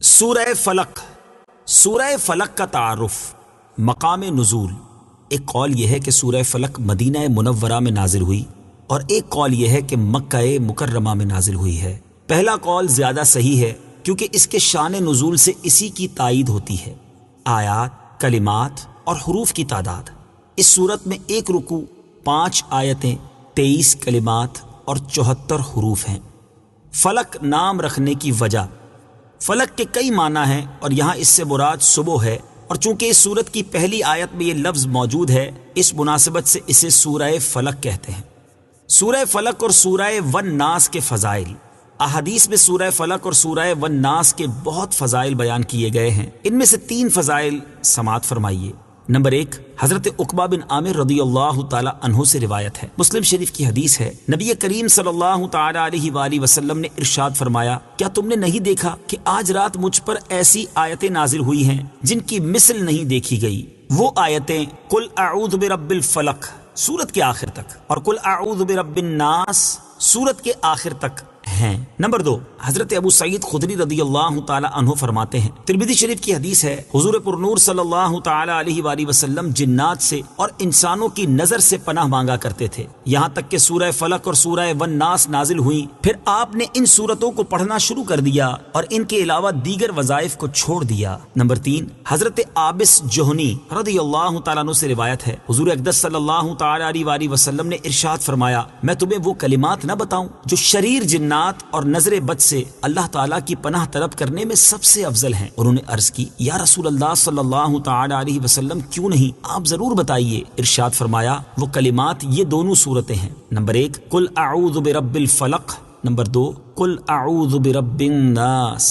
سورہ فلق. سورہ فلق کا تعارف. مقام نزول. ایک قول یہ ہے کہ سورہ فلق مدینہ منورہ میں نازل ہوئی اور ایک قول یہ ہے کہ مکہ مکرمہ میں نازل ہوئی ہے. پہلا قول زیادہ صحیح ہے کیونکہ اس کے شان نزول سے اسی کی تائید ہوتی ہے. آیات، کلمات اور حروف کی تعداد. اس صورت میں ایک رکوع، 5 آیتیں، 23 کلمات اور 74 حروف ہیں. فلق نام رکھنے کی وجہ. فلق کے کئی معنی ہیں اور یہاں اس سے مراد صبح ہے، اور چونکہ اس سورت کی پہلی آیت میں یہ لفظ موجود ہے اس مناسبت سے اسے سورہ فلق کہتے ہیں. سورہ فلق اور سورہ والناس کے فضائل. احادیث میں سورہ فلق اور سورہ والناس کے بہت فضائل بیان کیے گئے ہیں. ان میں سے 3 فضائل سماعت فرمائیے. نمبر 1، حضرت عقبہ بن عامر رضی اللہ تعالی عنہ سے روایت ہے. مسلم شریف کی حدیث ہے، نبی کریم صلی اللہ تعالی علیہ وآلہ وسلم نے ارشاد فرمایا، کیا تم نے نہیں دیکھا کہ آج رات مجھ پر ایسی آیتیں نازل ہوئی ہیں جن کی مثل نہیں دیکھی گئی؟ وہ آیتیں قل اعوذ برب الفلق سورت کے آخر تک اور قل اعوذ برب الناس سورت کے آخر تک ہیں. نمبر 2، حضرت ابو سعید خدری رضی اللہ تعالی عنہ فرماتے ہیں، ترمذی شریف کی حدیث ہے، حضور پرنور صلی اللہ تعالی علیہ وآلہ وسلم جنات سے اور انسانوں کی نظر سے پناہ مانگا کرتے تھے یہاں تک کہ سورہ فلق اور سورہ والناس نازل ہوئی. پھر آپ نے ان سورتوں کو پڑھنا شروع کر دیا اور ان کے علاوہ دیگر وظائف کو چھوڑ دیا. نمبر 3، حضرت عابس جوہنی رضی اللہ تعالیٰ عنہ سے روایت ہے، حضور اقدس صلی اللہ تعالی علیہ وآلہ وسلم نے ارشاد فرمایا، میں تمہیں وہ کلمات نہ بتاؤں جو شریر جنات اور نظر بد سے اللہ تعالیٰ کی پناہ طلب کرنے میں سب سے افضل ہیں؟ انہوں نے عرض کی، یا رسول اللہ صلی اللہ تعالی علیہ وسلم کیوں نہیں، آپ ضرور بتائیے. ارشاد فرمایا، وہ کلمات یہ دونوں صورتیں ہیں. نمبر 1، قل اعوذ برب الفلق. نمبر 2، قل اعوذ برب الناس.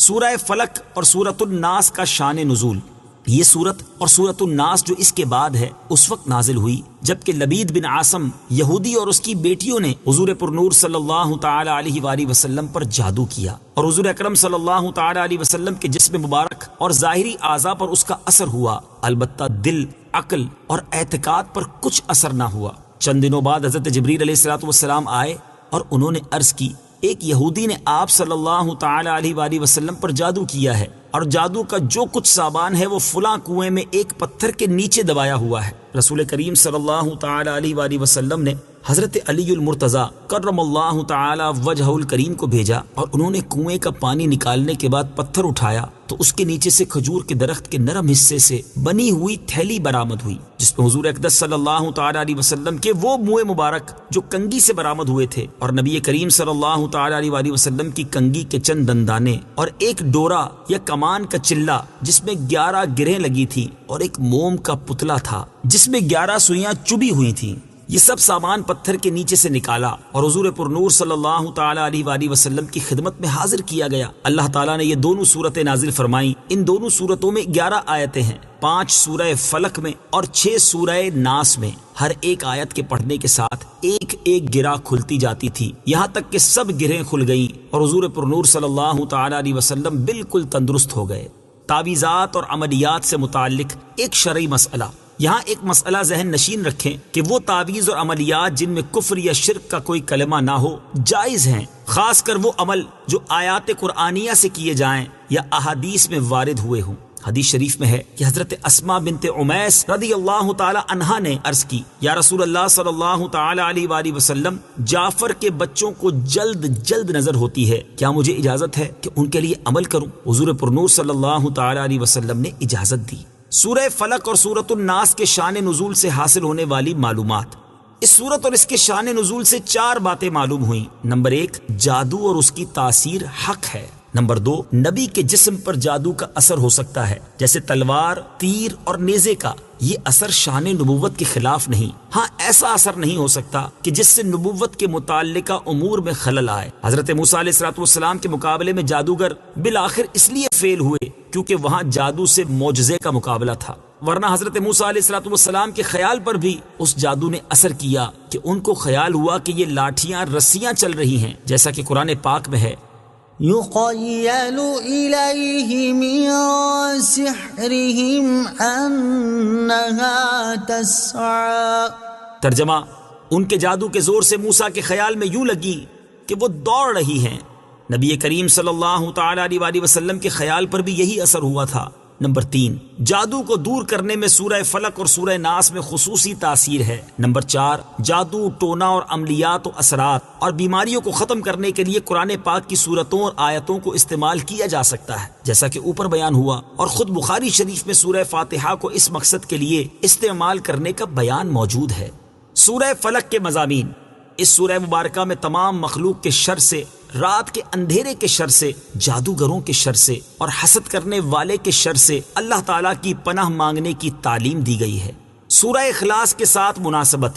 سورہ فلق اور سورۃ الناس کا شان نزول. یہ سورت اور سورۃ الناس جو اس کے بعد ہے اس وقت نازل ہوئی جبکہ لبید بن عاصم یہودی اور اس کی بیٹیوں نے حضور پرنور صلی اللہ تعالی علیہ وآلہ وسلم پر جادو کیا اور حضور اکرم صلی اللہ تعالی علیہ وسلم کے جسم مبارک اور ظاہری اعضاء پر اس کا اثر ہوا، البتہ دل، عقل اور اعتقاد پر کچھ اثر نہ ہوا. چند دنوں بعد حضرت جبریل علیہ السلام آئے اور انہوں نے عرض کی، ایک یہودی نے آپ صلی اللہ تعالی علیہ وآلہ وسلم پر جادو کیا ہے اور جادو کا جو کچھ سامان ہے وہ فلاں کنویں میں ایک پتھر کے نیچے دبایا ہوا ہے. رسول کریم صلی اللہ تعالی علیہ وآلہ وسلم نے حضرت علی المرتضیٰ کرم اللہ تعالی وجہہ الکریم کو بھیجا اور انہوں نے کنویں کا پانی نکالنے کے بعد پتھر اٹھایا تو اس کے نیچے سے کھجور کے درخت کے نرم حصے سے بنی ہوئی تھیلی برآمد ہوئی جس میں حضور اقدس صلی اللہ تعالی علیہ وسلم کے وہ منہ مبارک جو کنگھی سے برآمد ہوئے تھے اور نبی کریم صلی اللہ تعالی علیہ وآلہ وسلم کی کنگھی کے چند دندانے اور ایک ڈورا یا کمان کا چلہ جس میں 11 گرہیں لگی تھی اور ایک موم کا پتلا تھا جس میں 11 سوئیاں چبھی ہوئی تھیں. یہ سب سامان پتھر کے نیچے سے نکالا اور حضور پرنور صلی اللہ تعالی علیہ وآلہ وسلم کی خدمت میں حاضر کیا گیا. اللہ تعالیٰ نے یہ دونوں صورتیں نازل فرمائیں. ان دونوں صورتوں میں 11 آیتیں ہیں، 5 سورہ فلق میں اور 6 سورہ ناس میں. ہر ایک آیت کے پڑھنے کے ساتھ ایک ایک گرہ کھلتی جاتی تھی یہاں تک کہ سب گرہیں کھل گئیں اور حضور پرنور صلی اللہ تعالی علیہ وسلم بالکل تندرست ہو گئے. تعویذات اور عملیات سے متعلق ایک شرعی مسئلہ. یہاں ایک مسئلہ ذہن نشین رکھیں کہ وہ تعویذ اور عملیات جن میں کفر یا شرک کا کوئی کلمہ نہ ہو جائز ہیں، خاص کر وہ عمل جو آیات قرآنیہ سے کیے جائیں یا احادیث میں وارد ہوئے ہوں. حدیث شریف میں ہے کہ حضرت اسماء بنت عمیس رضی اللہ تعالی عنہا نے عرض کی، یا رسول اللہ صلی اللہ تعالی علیہ وآلہ وسلم، جعفر کے بچوں کو جلد جلد نظر ہوتی ہے، کیا مجھے اجازت ہے کہ ان کے لیے عمل کروں؟ حضور پرنور صلی اللہ تعالی علیہ وسلم نے اجازت دی. سورہ فلق اور سورۃ الناس کے شان نزول سے حاصل ہونے والی معلومات. اس سورت اور اس کے شان نزول سے 4 باتیں معلوم ہوئیں. نمبر 1، جادو اور اس کی تاثیر حق ہے. نمبر 2، نبی کے جسم پر جادو کا اثر ہو سکتا ہے جیسے تلوار، تیر اور نیزے کا. یہ اثر شان نبوت کے خلاف نہیں. ہاں ایسا اثر نہیں ہو سکتا کہ جس سے نبوت کے متعلقہ امور میں خلل آئے. حضرت موسیٰ علیہ السلام کے مقابلے میں جادوگر بالآخر اس لیے فیل ہوئے کیونکہ وہاں جادو سے معجزے کا مقابلہ تھا، ورنہ حضرت موسیٰ علیہ السلام کے خیال پر بھی اس جادو نے اثر کیا کہ ان کو خیال ہوا کہ یہ لاٹھیاں رسیاں چل رہی ہیں، جیسا کہ قرآن پاک میں ہے، يُخَيَّلُ إِلَيْهِ مِن سِحْرِهِمْ أَنَّهَا تَسْعَىٰ. ترجمہ، ان کے جادو کے زور سے موسیٰ کے خیال میں یوں لگی کہ وہ دوڑ رہی ہیں. نبی کریم صلی اللہ تعالی علیہ وآلہ وسلم کے خیال پر بھی یہی اثر ہوا تھا۔ نمبر 3، جادو کو دور کرنے میں سورہ فلق اور سورہ ناس میں خصوصی تاثیر ہے۔ نمبر 4، جادو، ٹونا اور عملیات و اثرات اور بیماریوں کو ختم کرنے کے لیے قرآن پاک کی سورتوں اور آیتوں کو استعمال کیا جا سکتا ہے، جیسا کہ اوپر بیان ہوا، اور خود بخاری شریف میں سورہ فاتحہ کو اس مقصد کے لیے استعمال کرنے کا بیان موجود ہے۔ سورہ فلق کے مضامین۔ اس سورہ مبارکہ میں تمام مخلوق کے شر سے، رات کے اندھیرے کے شر سے، جادوگروں کے شر سے اور حسد کرنے والے کے شر سے اللہ تعالیٰ کی پناہ مانگنے کی تعلیم دی گئی ہے۔ سورہ اخلاص کے ساتھ مناسبت۔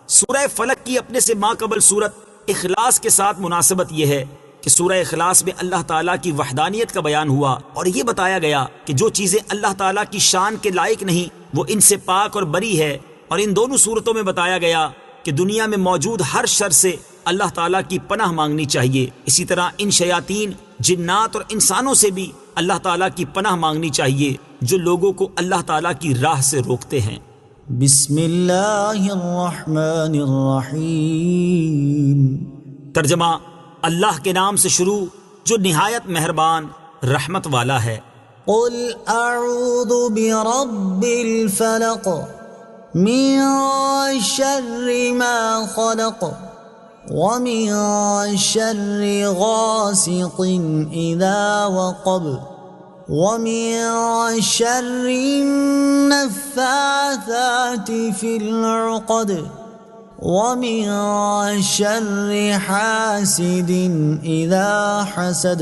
سورہ فلق کی اپنے سے ماقبل سورت اخلاص کے ساتھ مناسبت یہ ہے کہ سورہ اخلاص میں اللہ تعالیٰ کی وحدانیت کا بیان ہوا اور یہ بتایا گیا کہ جو چیزیں اللہ تعالیٰ کی شان کے لائق نہیں وہ ان سے پاک اور بری ہے، اور ان دونوں صورتوں میں بتایا گیا کہ دنیا میں موجود ہر شر سے اللہ تعالیٰ کی پناہ مانگنی چاہیے۔ اسی طرح ان شیاطین، جنات اور انسانوں سے بھی اللہ تعالیٰ کی پناہ مانگنی چاہیے جو لوگوں کو اللہ تعالیٰ کی راہ سے روکتے ہیں۔ بسم اللہ الرحمن الرحیم۔ ترجمہ، اللہ کے نام سے شروع جو نہایت مہربان رحمت والا ہے۔ قل اعوذ برب الفلق من شر ما خلق ومن شر غاسق اذا وقب ومن شر النفاثات في العقد ومن شر حاسد اذا حسد۔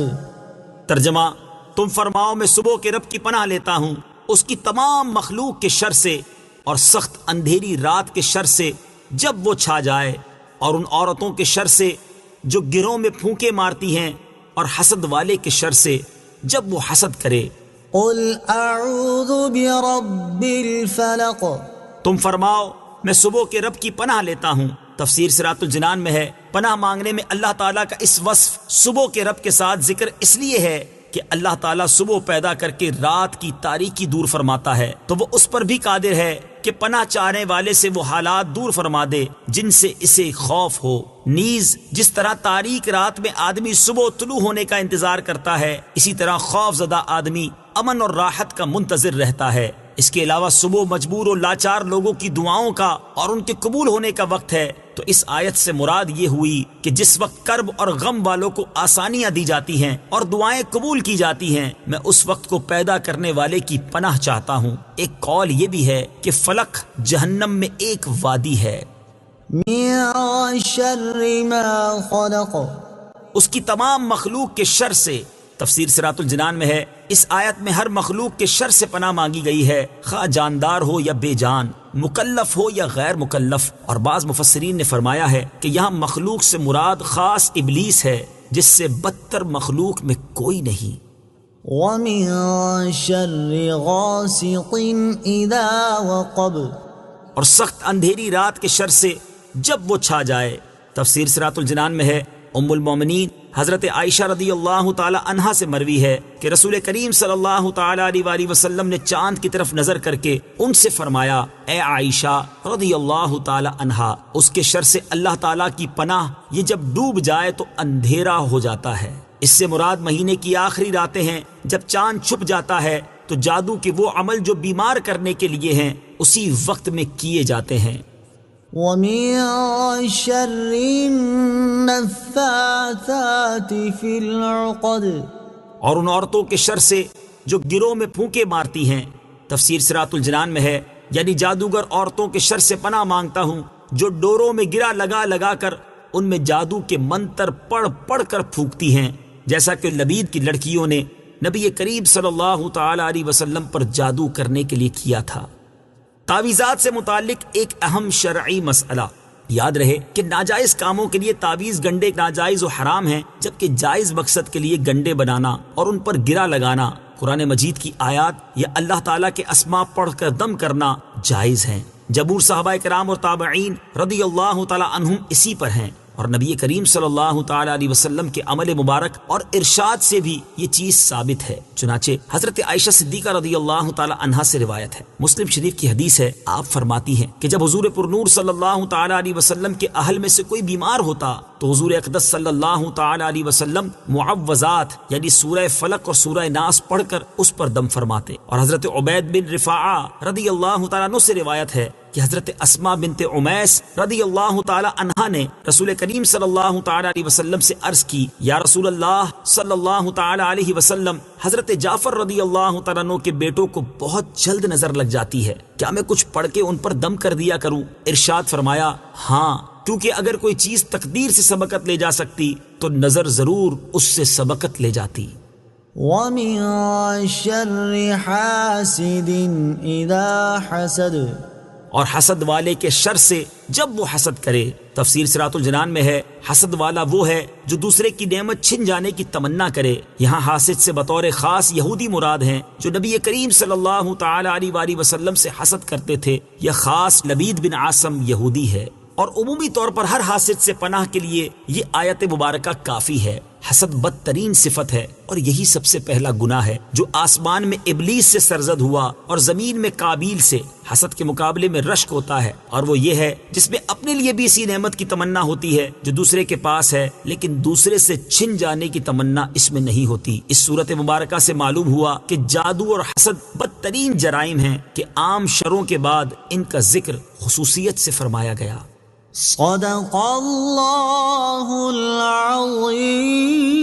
ترجمہ، تم فرماؤ میں صبح کے رب کی پناہ لیتا ہوں اس کی تمام مخلوق کے شر سے اور سخت اندھیری رات کے شر سے جب وہ چھا جائے، اور ان عورتوں کے شر سے جو گروں میں پھونکے مارتی ہیں، اور حسد والے کے شر سے جب وہ حسد کرے۔ قل اعوذ برب الفلق۔ تم فرماؤ میں صبح کے رب کی پناہ لیتا ہوں۔ تفسیر صراط الجنان میں ہے، پناہ مانگنے میں اللہ تعالیٰ کا اس وصف صبح کے رب کے ساتھ ذکر اس لیے ہے کہ اللہ تعالیٰ صبح پیدا کر کے رات کی تاریکی دور فرماتا ہے، تو وہ اس پر بھی قادر ہے کہ پناہ چاہنے والے سے وہ حالات دور فرما دے جن سے اسے خوف ہو۔ نیز جس طرح تاریک رات میں آدمی صبح طلوع ہونے کا انتظار کرتا ہے، اسی طرح خوف زدہ آدمی امن اور راحت کا منتظر رہتا ہے۔ اس کے علاوہ صبح مجبور و لاچار لوگوں کی دعاؤں کا اور ان کے قبول ہونے کا وقت ہے، تو اس آیت سے مراد یہ ہوئی کہ جس وقت کرب اور غم والوں کو آسانیاں دی جاتی ہیں اور دعائیں قبول کی جاتی ہیں، میں اس وقت کو پیدا کرنے والے کی پناہ چاہتا ہوں۔ ایک قول یہ بھی ہے کہ فلق جہنم میں ایک وادی ہے۔ من شر ما خلق۔ اس کی تمام مخلوق کے شر سے۔ تفسیر صراط الجنان میں ہے، اس آیت میں ہر مخلوق کے شر سے پناہ مانگی گئی ہے، خواہ جاندار ہو یا بے جان، مکلف ہو یا غیر مکلف، اور بعض مفسرین نے فرمایا ہے کہ یہاں مخلوق سے مراد خاص ابلیس ہے جس سے بدتر مخلوق میں کوئی نہیں۔ ومن شر غاسق اذا وقب۔ اور سخت اندھیری رات کے شر سے جب وہ چھا جائے۔ تفسیر صراط الجنان میں ہے، ام المومنین حضرت عائشہ رضی اللہ تعالی عنہا سے مروی ہے کہ رسول کریم صلی اللہ تعالی علیہ وآلہ وسلم نے چاند کی طرف نظر کر کے ان سے فرمایا، اے عائشہ رضی اللہ تعالی عنہا، اس کے شر سے اللہ تعالیٰ کی پناہ، یہ جب ڈوب جائے تو اندھیرا ہو جاتا ہے۔ اس سے مراد مہینے کی آخری راتیں ہیں جب چاند چھپ جاتا ہے، تو جادو کے وہ عمل جو بیمار کرنے کے لیے ہیں اسی وقت میں کیے جاتے ہیں۔ ومن شر النفاثات في العقد۔ اور ان عورتوں کے شر سے جو گروہ میں پھونکے مارتی ہیں۔ تفسیر صراط الجنان میں ہے، یعنی جادوگر عورتوں کے شر سے پناہ مانگتا ہوں جو ڈوروں میں گرا لگا لگا کر ان میں جادو کے منتر پڑھ پڑھ کر پھونکتی ہیں، جیسا کہ لبید کی لڑکیوں نے نبی کریم صلی اللہ تعالی علیہ وسلم پر جادو کرنے کے لیے کیا تھا۔ تعویذات سے متعلق ایک اہم شرعی مسئلہ۔ یاد رہے کہ ناجائز کاموں کے لیے تعویذ گنڈے ناجائز و حرام ہیں، جبکہ جائز مقصد کے لیے گنڈے بنانا اور ان پر گرا لگانا، قرآن مجید کی آیات یا اللہ تعالیٰ کے اسماء پڑھ کر دم کرنا جائز ہیں۔ جمہور صحابہ کرام اور تابعین رضی اللہ تعالی عنہم اسی پر ہیں، اور نبی کریم صلی اللہ تعالی علیہ وسلم کے عمل مبارک اور ارشاد سے بھی یہ چیز ثابت ہے۔ چنانچہ حضرت عائشہ صدیقہ رضی اللہ تعالی عنہا سے روایت ہے، مسلم شریف کی حدیث ہے، آپ فرماتی ہیں کہ جب حضور پر نور صلی اللہ تعالی علیہ وسلم کے اہل میں سے کوئی بیمار ہوتا تو حضور اقدس صلی اللہ تعالی علیہ وسلم معوذات یعنی سورہ فلق اور سورہ ناس پڑھ کر اس پر دم فرماتے. اور حضرت عبید بن رفاعہ رضی اللہ تعالیٰ عنہ سے روایت ہے کہ حضرت اسماء بنت عمیس رضی اللہ تعالی عنہا نے رسول کریم صلی اللہ تعالی علیہ وسلم سے عرض کی، یا رسول اللہ صلی اللہ تعالی علیہ وسلم، حضرت جعفر رضی اللہ تعالیٰ عنہ کے بیٹوں کو بہت جلد نظر لگ جاتی ہے، کیا میں کچھ پڑھ کے ان پر دم کر دیا کروں؟ ارشاد فرمایا، ہاں، کیونکہ اگر کوئی چیز تقدیر سے سبقت لے جا سکتی تو نظر ضرور اس سے سبقت لے جاتی. وَمِن شَرِّ حَاسِدٍ إِذَا حَسَدَ، اور حسد والے کے شر سے جب وہ حسد کرے. تفسیر صراط الجنان میں ہے، حسد والا وہ ہے جو دوسرے کی نعمت چھن جانے کی تمنا کرے. یہاں حاسد سے بطور خاص یہودی مراد ہیں جو نبی کریم صلی اللہ تعالی علیہ وآلہ وسلم سے حسد کرتے تھے. یہ خاص لبید بن عاصم یہودی ہے. اور عمومی طور پر ہر حاسد سے پناہ کے لیے یہ آیت مبارکہ کافی ہے. حسد بدترین صفت ہے اور یہی سب سے پہلا گناہ ہے جو آسمان میں ابلیس سے سرزد ہوا اور زمین میں قابیل سے. حسد کے مقابلے میں رشک ہوتا ہے، اور وہ یہ ہے جس میں اپنے لیے بھی اسی نعمت کی تمنا ہوتی ہے جو دوسرے کے پاس ہے، لیکن دوسرے سے چھن جانے کی تمنا اس میں نہیں ہوتی. اس صورت مبارکہ سے معلوم ہوا کہ جادو اور حسد بدترین جرائم ہیں کہ عام شروں کے بعد ان کا ذکر خصوصیت سے فرمایا گیا. صدق اللہ العظیم.